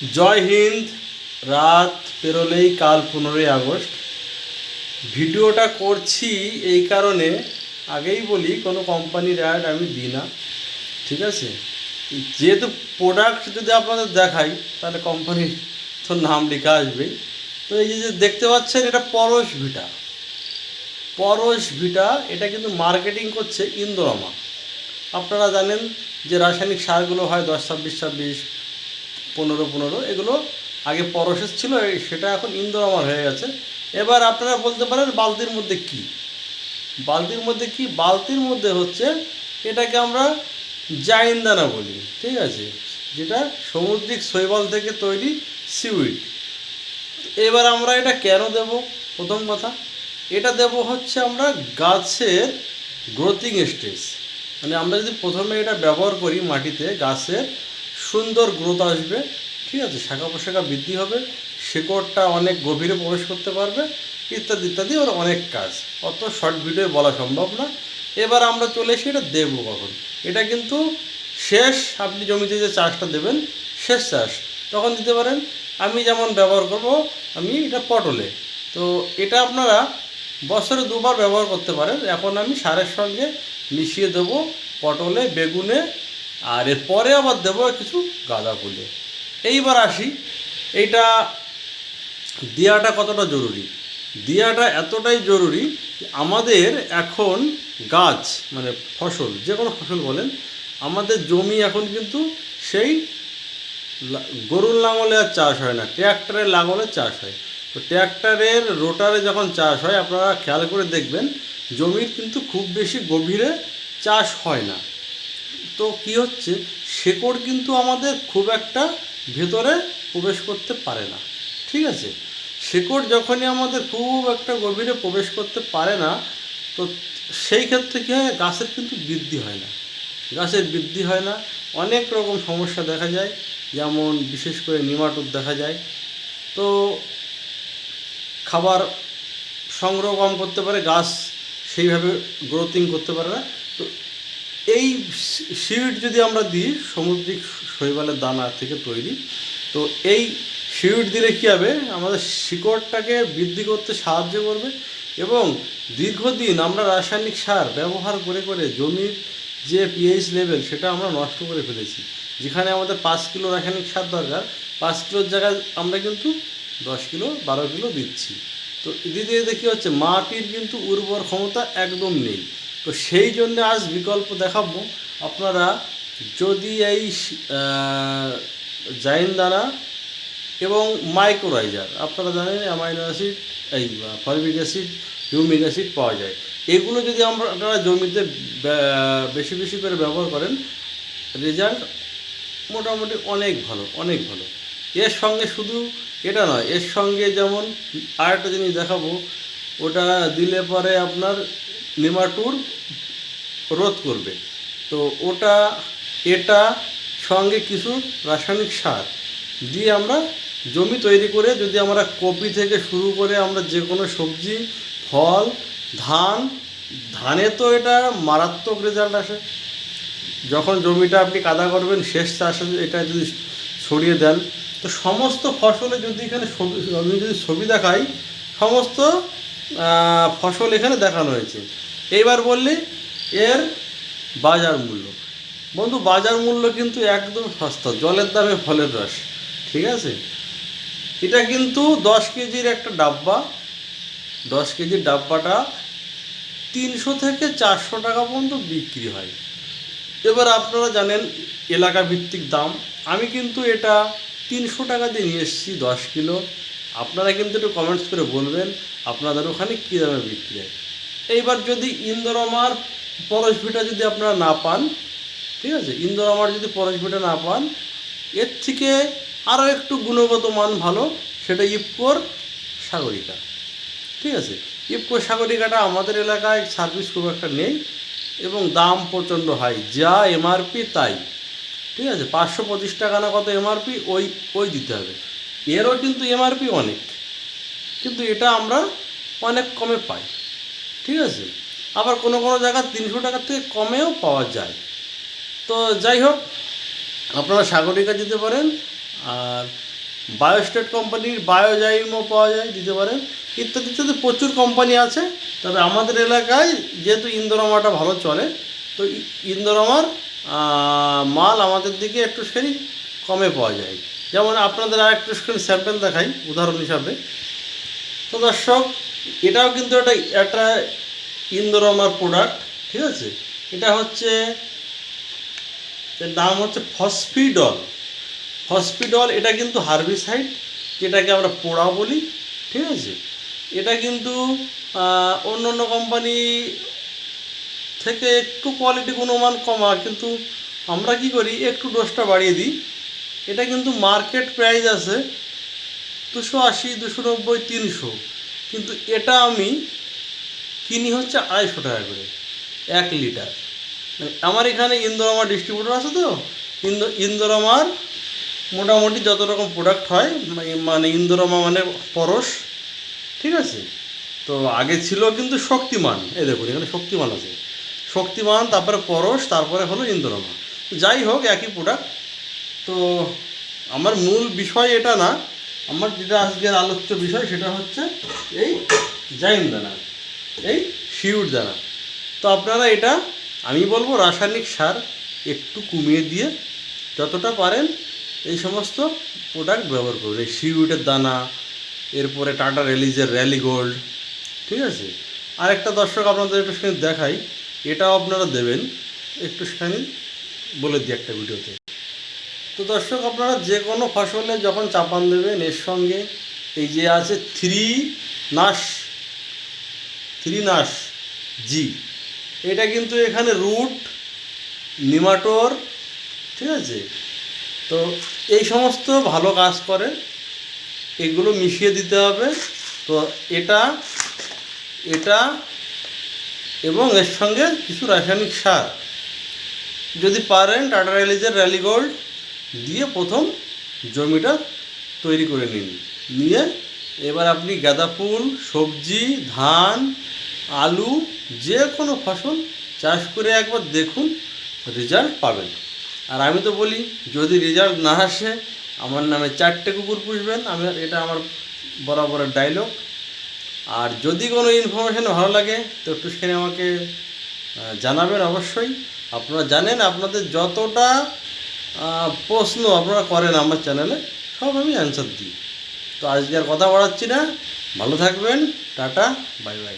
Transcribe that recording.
জয় হিন্দ। রাত পেরোলেই কাল 15ই আগস্ট। ভিডিওটা করছি এই কারণে, আগেই বলি কোনো কোম্পানির অ্যাড আমি দিই না, ঠিক আছে। যেহেতু প্রোডাক্ট যদি আপনাদের দেখাই তাহলে কোম্পানির তো নাম লেখা আসবেই। তো এই যে দেখতে পাচ্ছেন, এটা পরশ ভিটা। পরশ ভিটা এটা কিন্তু মার্কেটিং করছে ইন্দোরামা। আপনারা জানেন যে রাসায়নিক সারগুলো হয় 10-26-26, 15-15, এগুলো আগে পরশের ছিল, সেটা এখন ইন্দোরামার হয়ে গেছে। এবার আপনারা বলতে পারেন বালতির মধ্যে কি, বালতির মধ্যে কি? বালতির মধ্যে হচ্ছে, এটাকে আমরা জাইনদানা বলি, ঠিক আছে, যেটা সামুদ্রিক শৈবাল থেকে তৈরি সিউইড। এবার আমরা এটা কেন দেব? প্রথম কথা, এটা দেব হচ্ছে আমরা গাছের গ্রোথিং স্টেজ, মানে আমরা যদি প্রথমে এটা ব্যবহার করি মাটিতে, গাছের সুন্দর গ্রোথ আসবে, ঠিক আছে, শাখা প্রশাখা বৃদ্ধি হবে, শেকড়টা অনেক গভীরে প্রবেশ করতে পারবে, ইত্যাদি ইত্যাদি। ওর অনেক কাজ, অত শর্ট ভিডিও বলা সম্ভব না। এবার আমরা চলে এসে এটা দেবো কখন। এটা কিন্তু শেষ, আপনি জমিতে যে চাষটা দেবেন শেষ চাষ তখন দিতে পারেন। আমি যেমন ব্যবহার করব, আমি এটা পটলে, তো এটা আপনারা বছরে 2বার ব্যবহার করতে পারেন। এখন আমি সারের সঙ্গে মিশিয়ে দেবো পটলে, বেগুনে, আর এরপরে আবার দেবো কিছু গাঁদা ফুলে। এইবার আসি, এইটা দেওয়াটা কতটা জরুরি। দেওয়াটা এতটাই জরুরি, আমাদের এখন গাছ মানে ফসল, যে কোনো ফসল বলেন, আমাদের জমি এখন কিন্তু সেই গরুর লাঙলে আর চাষ হয় না, ট্র্যাক্টরের লাঙলে চাষ হয়। তো ট্র্যাক্টরের রোটারে যখন চাষ হয়, আপনারা খেয়াল করে দেখবেন জমির কিন্তু খুব বেশি গভীরে চাষ হয় না। তো কি হচ্ছে, শেকড় কিন্তু আমাদের খুব একটা ভেতরে প্রবেশ করতে পারে না, ঠিক আছে। শেকড় যখনই আমাদের খুব একটা গভীরে প্রবেশ করতে পারে না, তো সেই ক্ষেত্রে কী হয়, গাছের কিন্তু বৃদ্ধি হয় না, গাছের বৃদ্ধি হয় না। অনেক রকম সমস্যা দেখা যায়, যেমন বিশেষ করে নিমাটোড দেখা যায়। তো খাবার সংগ্রহ কম করতে পারে, গাছ সেইভাবে গ্রোথিং করতে পারে না। তো এই সিড যদি আমরা দিই, সামুদ্রিক শৈবালের দানা থেকে তৈরি, তো এই সিড দিলে কী হবে, আমাদের শিকড়টাকে বৃদ্ধি করতে সাহায্য করবে। এবং দীর্ঘদিন আমরা রাসায়নিক সার ব্যবহার করে করে জমির যে পিএইচ লেভেল সেটা আমরা নষ্ট করে ফেলেছি। যেখানে আমাদের 5 কিলো রাসায়নিক সার দরকার, 5 কিলোর জায়গায় আমরা কিন্তু 10 কিলো 12 কিলো দিচ্ছি। তো দিতে দিতে কী হচ্ছে, মাটির কিন্তু উর্বর ক্ষমতা একদম নেই। তো সেই জন্য আজ বিকল্প দেখাবো। আপনারা যদি এই জাইনদানা এবং মাইক্রোরাইজার, আপনারা জানেন অ্যামাইনো অ্যাসিড, এই ফলিক অ্যাসিড, হিউমিক অ্যাসিড পাওয়া যায়, এগুলো যদি আপনারা জমিতে বেশি বেশি করে ব্যবহার করেন, রেজাল্ট মোটামুটি অনেক ভালো, অনেক ভালো। এর সঙ্গে শুধু এটা নয়, এর সঙ্গে যেমন আরেকটা জিনিস দেখাবো, ওটা দিলে পরে আপনার নেমাটোড রোধ করবে। তো ওটা, এটা সঙ্গে কিছু রাসায়নিক সার দিয়ে আমরা জমি তৈরি করে, যদি আমরা কপি থেকে শুরু করে আমরা যে কোনো সবজি, ফল, ধানে তো এটা মারাত্মক রেজাল্ট আসে। যখন জমিটা আপনি কাদা করবেন, শেষ চাষে এটা যদি ছড়িয়ে দেন, তো সমস্ত ফসলে, যদি এখানে আমি যদি ছবি দেখাই, সমস্ত ফসল এখানে দেখানো হয়েছে। এইবার বললি এর বাজার মূল্য। বন্ধু, বাজার মূল্য কিন্তু একদম সস্তা, জলের দামে ফলের রস, ঠিক আছে। এটা কিন্তু 10 কেজির একটা ডাব্বা, 10 কেজির ডাব্বাটা 300 থেকে 400 টাকা পর্যন্ত বিক্রি হয়। এবার আপনারা জানেন এলাকা ভিত্তিক দাম, আমি কিন্তু এটা 300 টাকা দিয়ে নিয়ে এসেছি 10 কিলো। আপনারা কিন্তু একটু কমেন্টস করে বলবেন আপনাদের ওখানে কী দামে বিক্রি হয়। এইবার যদি ইন্দোরামার পরশ ভিটা যদি আপনারা না পান, ঠিক আছে, ইন্দোরামার যদি পরশ ভিটা না পান, এর থেকে আরও একটু গুণগত মান ভালো, সেটা ইফকোর সাগরিকা, ঠিক আছে। ইফকোর সাগরিকাটা আমাদের এলাকায় সার্ভিস খুব একটা নেই এবং দাম প্রচণ্ড হাই, যা এমআরপি তাই, ঠিক আছে। 525 টাকা না কত এমআরপি, ওই দিতে হবে। এরও কিন্তু এমআরপি অনেক, কিন্তু এটা আমরা অনেক কমে পাই, ঠিক আছে। আবার কোনো কোনো জায়গায় 300 টাকার থেকে কমেও পাওয়া যায়। তো যাই হোক, আপনারা সাগরিকা দিতে পারেন, আর বায়োস্টেট কোম্পানির বায়োজাইমও পাওয়া যায়, দিতে পারেন, ইত্যাদি ইত্যাদি প্রচুর কোম্পানি আছে। তবে আমাদের এলাকায় যেহেতু ইন্দোরমাটা ভালো চলে, তো ইন্দোরমার মাল আমাদের দিকে একটুখানি কমে পাওয়া যায়। যেমন আপনাদের আর একটুখানি স্যাম্পেল দেখাই উদাহরণ হিসাবে। তো দর্শক, এটাও কিন্তু একটা ইন্দোরমার প্রোডাক্ট, ঠিক আছে। এটা হচ্ছে, এর নাম হচ্ছে ফসফিডল। ফসফিডল এটা কিন্তু হার্বিসাইড, যেটাকে আমরা পোড়া বলি, ঠিক আছে। এটা কিন্তু অন্য অন্য কোম্পানি থেকে একটু কোয়ালিটি গুণমান কমা, কিন্তু আমরা কি করি, একটু ডোজটা বাড়িয়ে দিই। এটা কিন্তু মার্কেট প্রাইস আছে 280, 290, 300, কিন্তু এটা আমি কিনি হচ্ছে 250 টাকা করে 1 লিটার। মানে আমার এখানে ইন্দোরমার ডিস্ট্রিবিউটর আছে, তো ইন্দোরমার মোটামুটি যত রকম প্রোডাক্ট হয়, মানে ইন্দোরমা মানে পরশ, ঠিক আছে। তো আগে ছিল কিন্তু শক্তিমান, এই দেখুন এখানে শক্তিমান আছে, শক্তিমান, তারপরে পরশ, তারপরে হলো ইন্দোরমা। যাই হোক, একই প্রোডাক্ট। তো আমার মূল বিষয় এটা না, আমার যেটা আজকের আলোচ্য বিষয় সেটা হচ্ছে এই জাইম দানা, এই শিউর দানা। তো আপনারা এটা, আমি বলবো রাসায়নিক সার একটু কমিয়ে দিয়ে যতটা পারেন এই সমস্ত প্রোডাক্ট ব্যবহার করুন। এই শিউটের দানা, এরপরে টাটা রিলিজের র্যালি গোল্ড, ঠিক আছে। আরেকটা দর্শক আপনাদের একটুখানি দেখাই, এটাও আপনারা দেবেন, একটুখানি বলে দিই একটা ভিডিওতে। তো দর্শক, আপনারা যে কোনো ফসলে যখন চাপান দেবেন, এর সঙ্গে এই যে আছে থ্রি নাশ জি, এটা কিন্তু এখানে রুট, নিমাটোর, ঠিক আছে। তো এই সমস্ত ভালো কাজ করে, এগুলো মিশিয়ে দিতে হবে। তো এটা এবং এর সঙ্গে কিছু রাসায়নিক সার যদি পারেন টাটা রিলিজের র্যালি গোল্ড দিয়ে প্রথম জমিটা তৈরি করে নিয়ে এবার আপনি গাঁদা ফুল, সবজি, ধান, আলু, যে কোনো ফসল চাষ করে একবার দেখুন, রেজাল্ট পাবেন। আর আমি তো বলি, যদি রেজাল্ট না আসে আমার নামে 4টে কুকুর পুষবেন, এটা আমার বরাবরের ডায়লগ। আর যদি কোনো ইনফরমেশান ভালো লাগে তো একটুখানি আমাকে জানাবেন অবশ্যই। আপনারা জানেন, আপনাদের যতটা প্রশ্ন আপনারা করেন আমার চ্যানেলে, সব আমি অ্যান্সার দিই। তো আজকে আর কথা বাড়াচ্ছি না, ভালো থাকবেন, টাটা, বাই বাই।